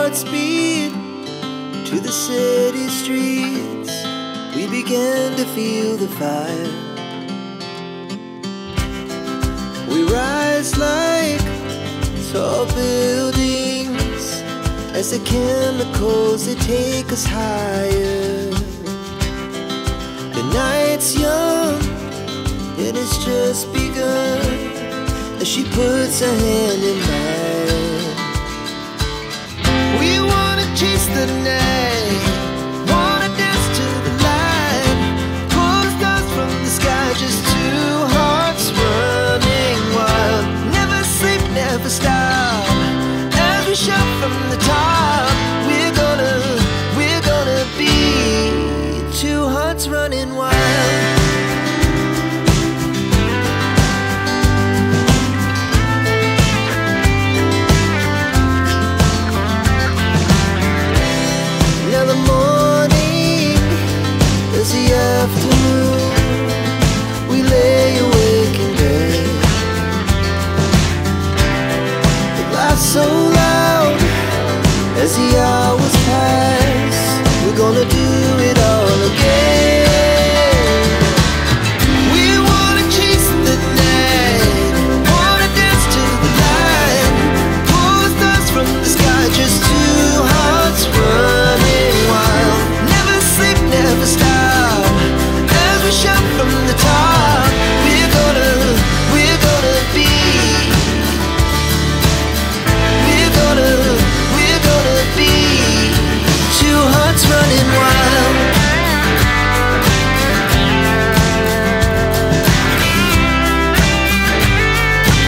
hearts beat to the city streets. We began to feel the fire. We rise like tall buildings as the chemicals, they take us higher. The night's young and it's just begun as she puts her hand in mine. We wanna chase the night, wanna dance to the light, pull the stars from the sky, just two hearts running wild. Never sleep, never stop, as we shout from the top. We're gonna be two hearts running wild. Afternoon, we lay awake in bed. It laughs so loud as the